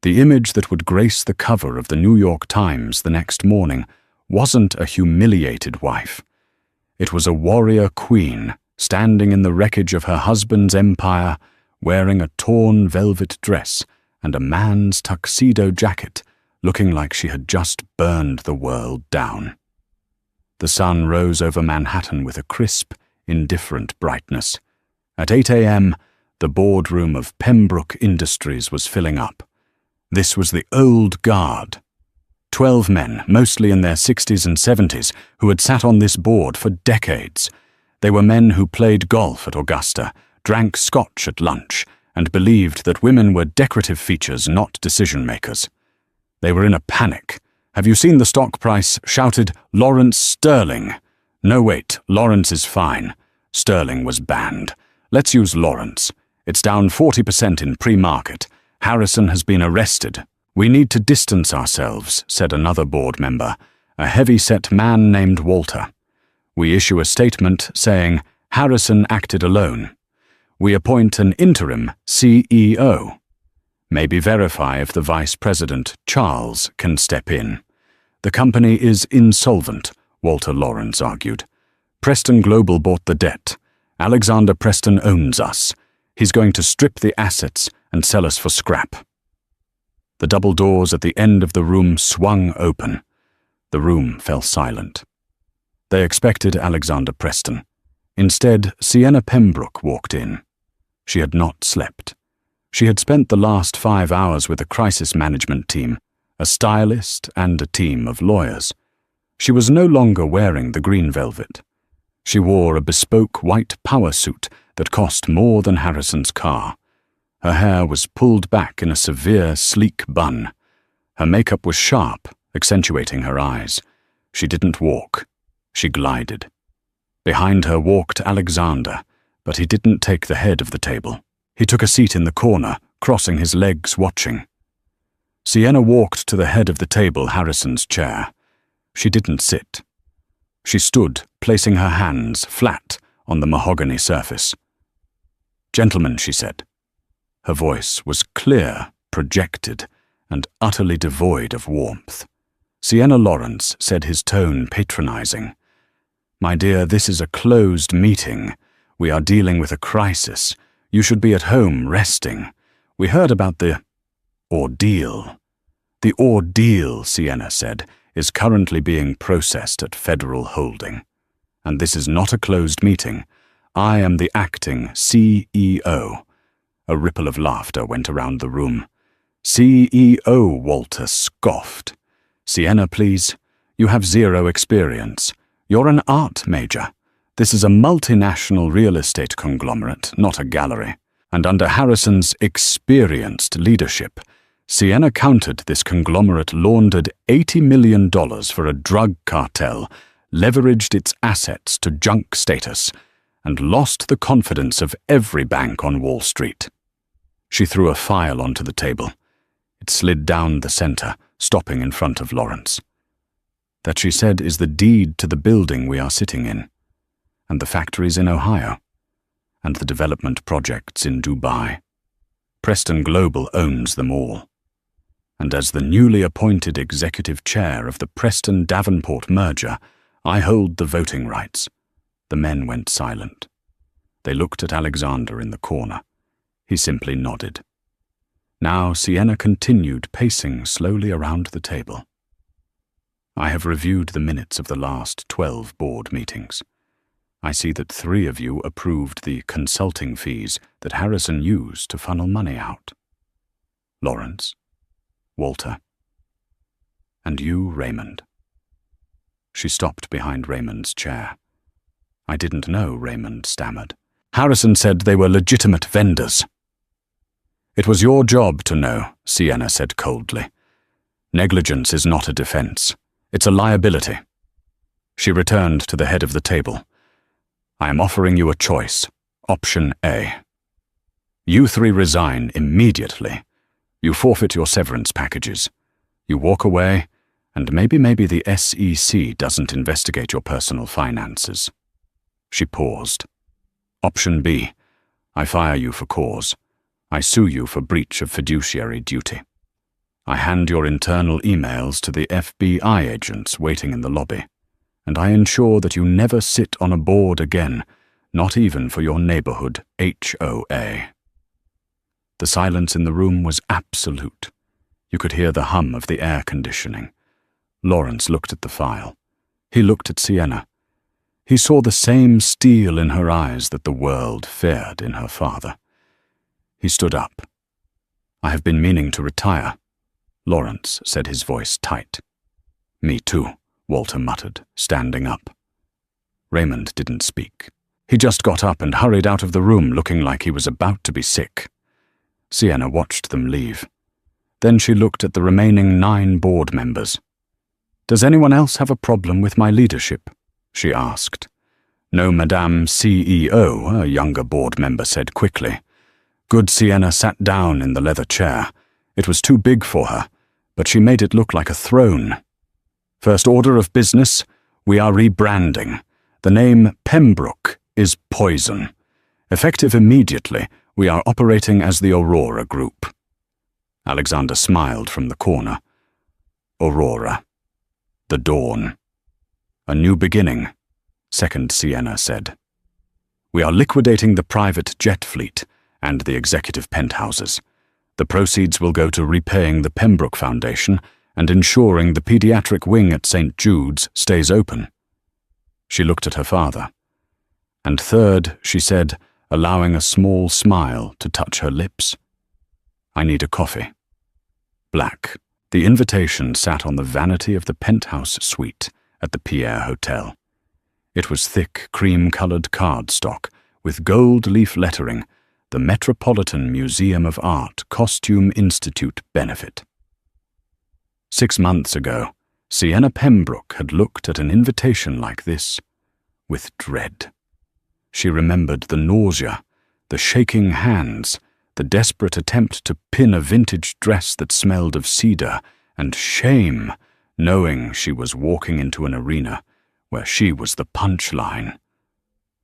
The image that would grace the cover of the New York Times the next morning wasn't a humiliated wife. It was a warrior queen standing in the wreckage of her husband's empire, wearing a torn velvet dress and a man's tuxedo jacket, looking like she had just burned the world down. The sun rose over Manhattan with a crisp, indifferent brightness. At 8 a.m., the boardroom of Pembroke Industries was filling up. This was the old guard. 12 men, mostly in their 60s and 70s, who had sat on this board for decades. They were men who played golf at Augusta, drank scotch at lunch, and believed that women were decorative features, not decision-makers. They were in a panic. "Have you seen the stock price?" shouted Lawrence Sterling. "No, wait, Lawrence is fine." Sterling was banned. "Let's use Lawrence. It's down 40% in pre-market. Harrison has been arrested." "We need to distance ourselves," said another board member, a heavy-set man named Walter. "We issue a statement saying Harrison acted alone. We appoint an interim CEO. Maybe verify if the vice president, Charles, can step in. The company is insolvent," Walter Lawrence argued. "Preston Global bought the debt. Alexander Preston owns us. He's going to strip the assets and sell us for scrap." The double doors at the end of the room swung open. The room fell silent. They expected Alexander Preston. Instead, Sienna Pembroke walked in. She had not slept. She had spent the last 5 hours with a crisis management team, a stylist and a team of lawyers. She was no longer wearing the green velvet. She wore a bespoke white power suit that cost more than Harrison's car. Her hair was pulled back in a severe, sleek bun. Her makeup was sharp, accentuating her eyes. She didn't walk. She glided. Behind her walked Alexander, but he didn't take the head of the table. He took a seat in the corner, crossing his legs, watching. Sienna walked to the head of the table, Harrison's chair. She didn't sit. She stood, placing her hands flat on the mahogany surface. "Gentlemen," she said. Her voice was clear, projected, and utterly devoid of warmth. Sienna Lawrence said, his tone patronizing. "My dear, this is a closed meeting. We are dealing with a crisis. You should be at home resting. We heard about the ordeal." "The ordeal," Sienna said, "is currently being processed at Federal Holding. And this is not a closed meeting. I am the acting CEO. A ripple of laughter went around the room. "CEO," Walter scoffed. "Sienna, please. You have zero experience. You're an art major. This is a multinational real estate conglomerate, not a gallery. And under Harrison's experienced leadership, Sienna countered this conglomerate laundered $80 million for a drug cartel, leveraged its assets to junk status, and lost the confidence of every bank on Wall Street." She threw a file onto the table. It slid down the center, stopping in front of Lawrence. "That," she said, "is the deed to the building we are sitting in, and the factories in Ohio, and the development projects in Dubai. Preston Global owns them all. And as the newly appointed executive chair of the Preston-Davenport merger, I hold the voting rights." The men went silent. They looked at Alexander in the corner. He simply nodded. Now Sienna continued pacing slowly around the table. "I have reviewed the minutes of the last 12 board meetings. I see that 3 of you approved the consulting fees that Harrison used to funnel money out. Lawrence, Walter, and you, Raymond." She stopped behind Raymond's chair. "I didn't know," Raymond stammered. "Harrison said they were legitimate vendors." "It was your job to know," Sienna said coldly. "Negligence is not a defense. It's a liability." She returned to the head of the table. "I am offering you a choice. Option A. You 3 resign immediately. You forfeit your severance packages. You walk away, and maybe the SEC doesn't investigate your personal finances." She paused. "Option B. I fire you for cause. I sue you for breach of fiduciary duty. I hand your internal emails to the FBI agents waiting in the lobby, and I ensure that you never sit on a board again, not even for your neighborhood HOA." The silence in the room was absolute. You could hear the hum of the air conditioning. Lawrence looked at the file. He looked at Sienna. He saw the same steel in her eyes that the world feared in her father. He stood up. "I have been meaning to retire," Lawrence said, his voice tight. "Me too," Walter muttered, standing up. Raymond didn't speak. He just got up and hurried out of the room, looking like he was about to be sick. Sienna watched them leave. Then she looked at the remaining 9 board members. "Does anyone else have a problem with my leadership?" she asked. "No, Madame CEO," a younger board member said quickly. Good Sienna sat down in the leather chair. It was too big for her, but she made it look like a throne. "First order of business, we are rebranding. The name Pembroke is poison. Effective immediately, we are operating as the Aurora Group." Alexander smiled from the corner. "Aurora. The dawn. A new beginning," Second Sienna said. "We are liquidating the private jet fleet and the executive penthouses. The proceeds will go to repaying the Pembroke Foundation and ensuring the pediatric wing at St. Jude's stays open." She looked at her father. "And third," she said, allowing a small smile to touch her lips, "I need a coffee." Black. The invitation sat on the vanity of the penthouse suite at the Pierre Hotel. It was thick, cream-colored cardstock with gold leaf lettering, the Metropolitan Museum of Art Costume Institute benefit. 6 months ago, Sienna Pembroke had looked at an invitation like this with dread. She remembered the nausea, the shaking hands, the desperate attempt to pin a vintage dress that smelled of cedar, and shame, knowing she was walking into an arena where she was the punchline.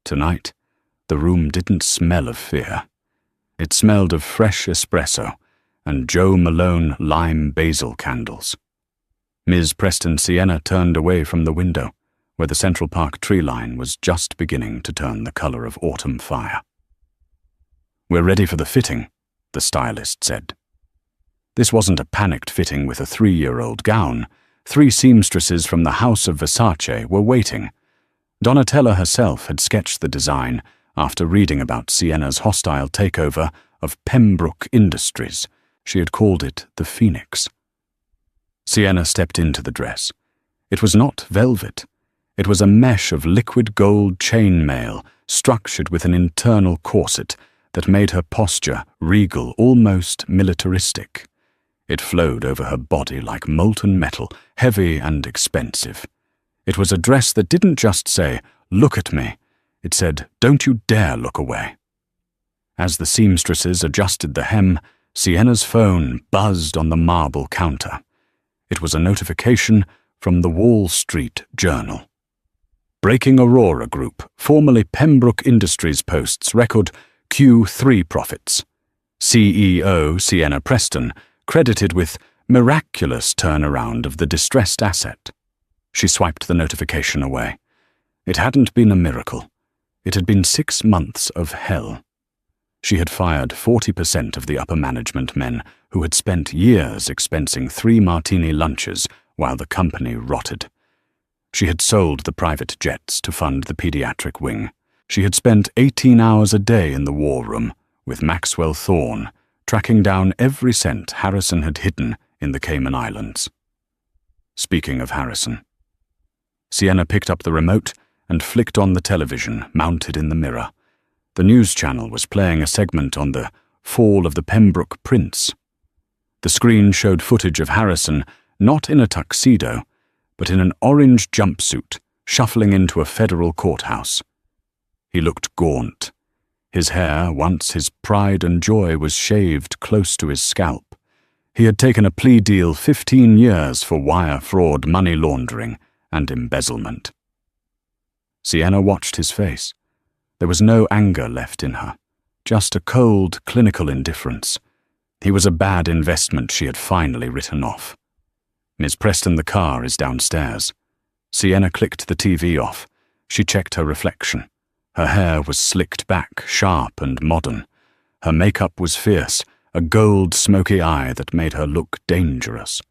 Tonight, the room didn't smell of fear. It smelled of fresh espresso and Joe Malone lime basil candles. Ms. Preston Sienna turned away from the window, where the Central Park tree line was just beginning to turn the color of autumn fire. "We're ready for the fitting," the stylist said. This wasn't a panicked fitting with a 3-year-old gown. 3 seamstresses from the House of Versace were waiting. Donatella herself had sketched the design after reading about Sienna's hostile takeover of Pembroke Industries. She had called it the Phoenix. Sienna stepped into the dress. It was not velvet. It was a mesh of liquid gold chainmail structured with an internal corset that made her posture regal, almost militaristic. It flowed over her body like molten metal, heavy and expensive. It was a dress that didn't just say, "Look at me." It said, "Don't you dare look away." As the seamstresses adjusted the hem, Sienna's phone buzzed on the marble counter. It was a notification from the Wall Street Journal. Breaking Aurora Group, formerly Pembroke Industries, posts record Q3 profits. CEO Sienna Preston credited with miraculous turnaround of the distressed asset. She swiped the notification away. It hadn't been a miracle. It had been 6 months of hell. She had fired 40% of the upper management men who had spent years expensing 3 martini lunches while the company rotted. She had sold the private jets to fund the pediatric wing. She had spent 18 hours a day in the war room with Maxwell Thorne, tracking down every cent Harrison had hidden in the Cayman Islands. Speaking of Harrison, Sienna picked up the remote and flicked on the television mounted in the mirror. The news channel was playing a segment on the fall of the Pembroke Prince. The screen showed footage of Harrison not in a tuxedo, but in an orange jumpsuit, shuffling into a federal courthouse. He looked gaunt. His hair, once his pride and joy, was shaved close to his scalp. He had taken a plea deal 15 years for wire fraud, money laundering, and embezzlement. Sienna watched his face. There was no anger left in her, just a cold, clinical indifference. He was a bad investment she had finally written off. "Miss Preston, the car is downstairs." Sienna clicked the TV off. She checked her reflection. Her hair was slicked back, sharp and modern. Her makeup was fierce, a gold smoky eye that made her look dangerous.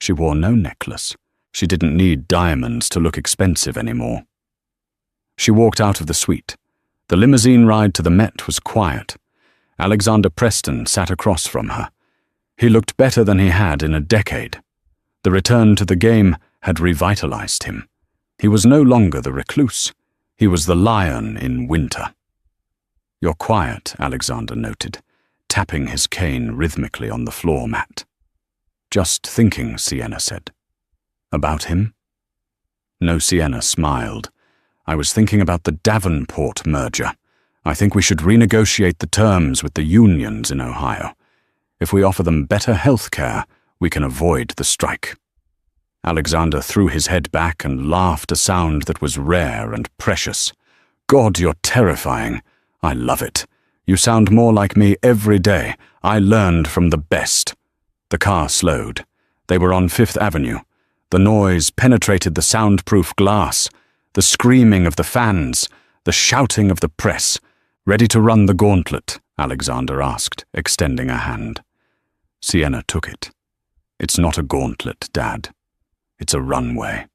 She wore no necklace. She didn't need diamonds to look expensive anymore. She walked out of the suite. The limousine ride to the Met was quiet. Alexander Preston sat across from her. He looked better than he had in a decade. The return to the game had revitalized him. He was no longer the recluse. He was the lion in winter. "You're quiet," Alexander noted, tapping his cane rhythmically on the floor mat. "Just thinking," Sienna said. "About him?" No, Sienna smiled. "I was thinking about the Davenport merger. I think we should renegotiate the terms with the unions in Ohio. If we offer them better health care, we can avoid the strike." Alexander threw his head back and laughed a sound that was rare and precious. "God, you're terrifying. I love it. You sound more like me every day. I learned from the best." The car slowed. They were on Fifth Avenue. The noise penetrated the soundproof glass. The screaming of the fans, the shouting of the press. "Ready to run the gauntlet?" Alexander asked, extending a hand. Sienna took it. "It's not a gauntlet, Dad. It's a runway."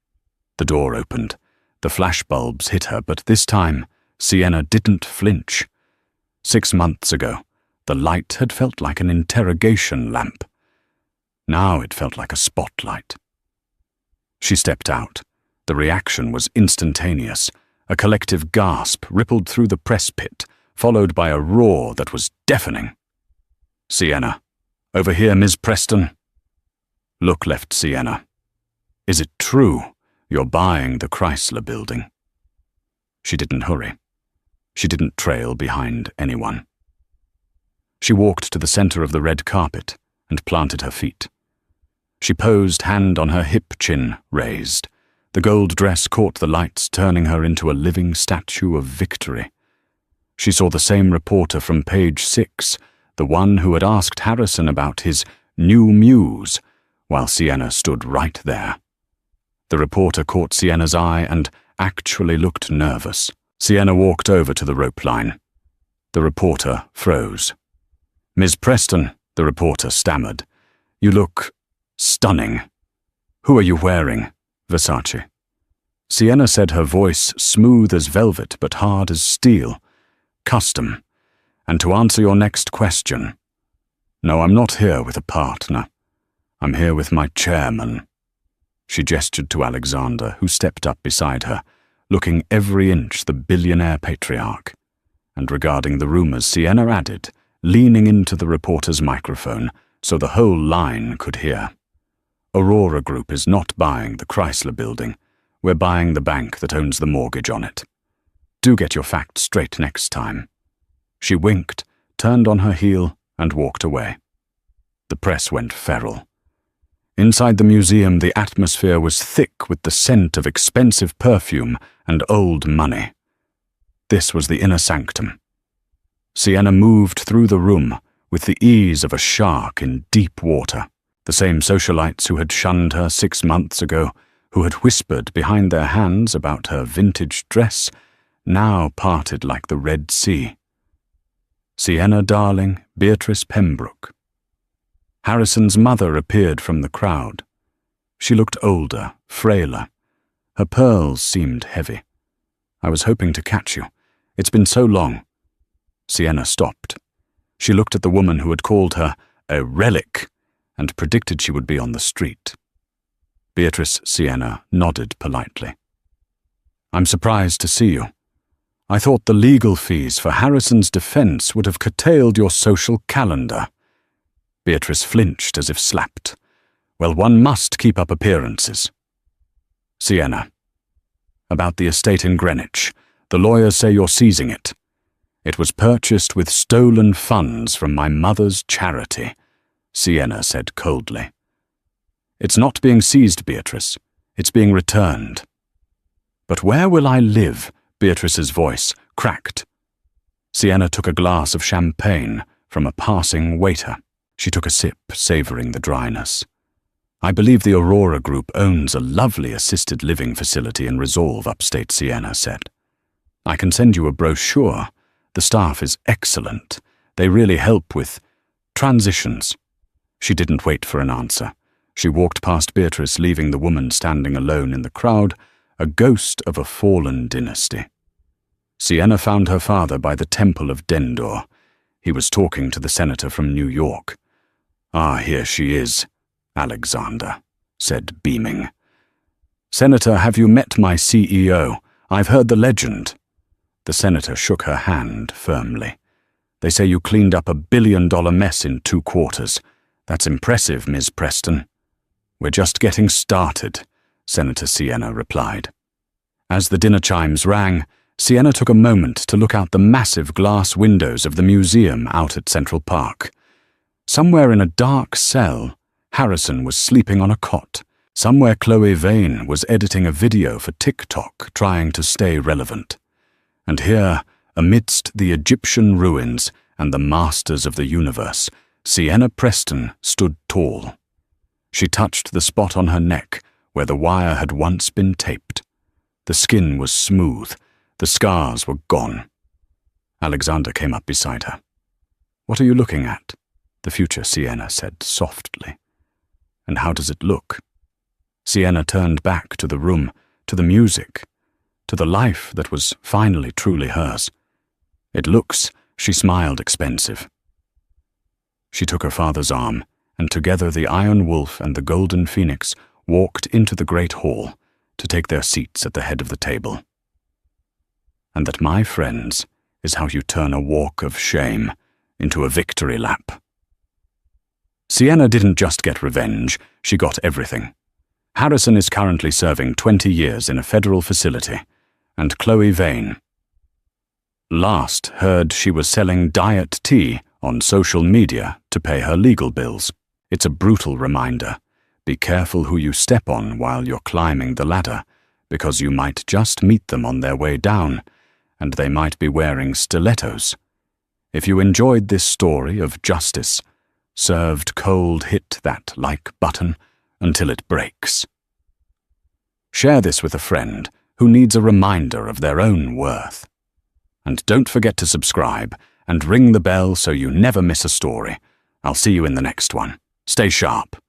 The door opened. The flashbulbs hit her, but this time, Sienna didn't flinch. 6 months ago, the light had felt like an interrogation lamp. Now it felt like a spotlight. She stepped out. The reaction was instantaneous. A collective gasp rippled through the press pit, followed by a roar that was deafening. "Sienna, over here, Ms. Preston." Look left Sienna. "Is it true you're buying the Chrysler Building?" She didn't hurry. She didn't trail behind anyone. She walked to the center of the red carpet and planted her feet. She posed, hand on her hip, chin raised. The gold dress caught the lights, turning her into a living statue of victory. She saw the same reporter from page 6, the one who had asked Harrison about his new muse, while Sienna stood right there. The reporter caught Sienna's eye and actually looked nervous. Sienna walked over to the rope line. The reporter froze. "Ms. Preston," the reporter stammered, "you look stunning. Who are you wearing?" "Versace." Sienna said, her voice smooth as velvet but hard as steel. "Custom. And to answer your next question, no, I'm not here with a partner. I'm here with my chairman." She gestured to Alexander, who stepped up beside her, looking every inch the billionaire patriarch. And regarding the rumors, Sienna added, leaning into the reporter's microphone so the whole line could hear. "Aurora Group is not buying the Chrysler Building. We're buying the bank that owns the mortgage on it. Do get your facts straight next time." She winked, turned on her heel, and walked away. The press went feral. Inside the museum, the atmosphere was thick with the scent of expensive perfume and old money. This was the inner sanctum. Sienna moved through the room with the ease of a shark in deep water. The same socialites who had shunned her 6 months ago, who had whispered behind their hands about her vintage dress, now parted like the Red Sea. Sienna Darling, Beatrice Pembroke. Harrison's mother appeared from the crowd. She looked older, frailer. Her pearls seemed heavy. "I was hoping to catch you. It's been so long." Sienna stopped. She looked at the woman who had called her a relic and predicted she would be on the street. Beatrice Sienna nodded politely. "I'm surprised to see you. I thought the legal fees for Harrison's defense would have curtailed your social calendar." Beatrice flinched as if slapped. "Well, one must keep up appearances." Sienna. "About the estate in Greenwich. The lawyers say you're seizing it." "It was purchased with stolen funds from my mother's charity," Sienna said coldly. "It's not being seized, Beatrice. It's being returned." "But where will I live?" Beatrice's voice cracked. Sienna took a glass of champagne from a passing waiter. She took a sip, savoring the dryness. "I believe the Aurora Group owns a lovely assisted living facility in Resolve, upstate," Sienna said. "I can send you a brochure. The staff is excellent. They really help with transitions." She didn't wait for an answer. She walked past Beatrice, leaving the woman standing alone in the crowd, a ghost of a fallen dynasty. Sienna found her father by the Temple of Dendor. He was talking to the senator from New York. "Ah, here she is," Alexander said, beaming. "Senator, have you met my CEO? I've heard the legend." The senator shook her hand firmly. "They say you cleaned up a $1 billion mess in 2 quarters. That's impressive, Ms. Preston." "We're just getting started," Senator Sienna replied. As the dinner chimes rang, Sienna took a moment to look out the massive glass windows of the museum out at Central Park. Somewhere in a dark cell, Harrison was sleeping on a cot. Somewhere Chloe Vane was editing a video for TikTok, trying to stay relevant. And here, amidst the Egyptian ruins and the masters of the universe, Sienna Preston stood tall. She touched the spot on her neck where the wire had once been taped. The skin was smooth. The scars were gone. Alexander came up beside her. "What are you looking at?" the future Sienna said softly. "And how does it look?" Sienna turned back to the room, to the music, to the life that was finally truly hers. "It looks," she smiled, expensive. She took her father's arm, and together the Iron Wolf and the Golden Phoenix walked into the great hall to take their seats at the head of the table. And that, my friends, is how you turn a walk of shame into a victory lap. Sienna didn't just get revenge, she got everything. Harrison is currently serving 20 years in a federal facility, and Chloe Vane last heard she was selling diet tea on social media to pay her legal bills. It's a brutal reminder. Be careful who you step on while you're climbing the ladder, because you might just meet them on their way down, and they might be wearing stilettos. If you enjoyed this story of justice, served cold, hit that like button until it breaks. Share this with a friend who needs a reminder of their own worth. And don't forget to subscribe and ring the bell so you never miss a story. I'll see you in the next one. Stay sharp.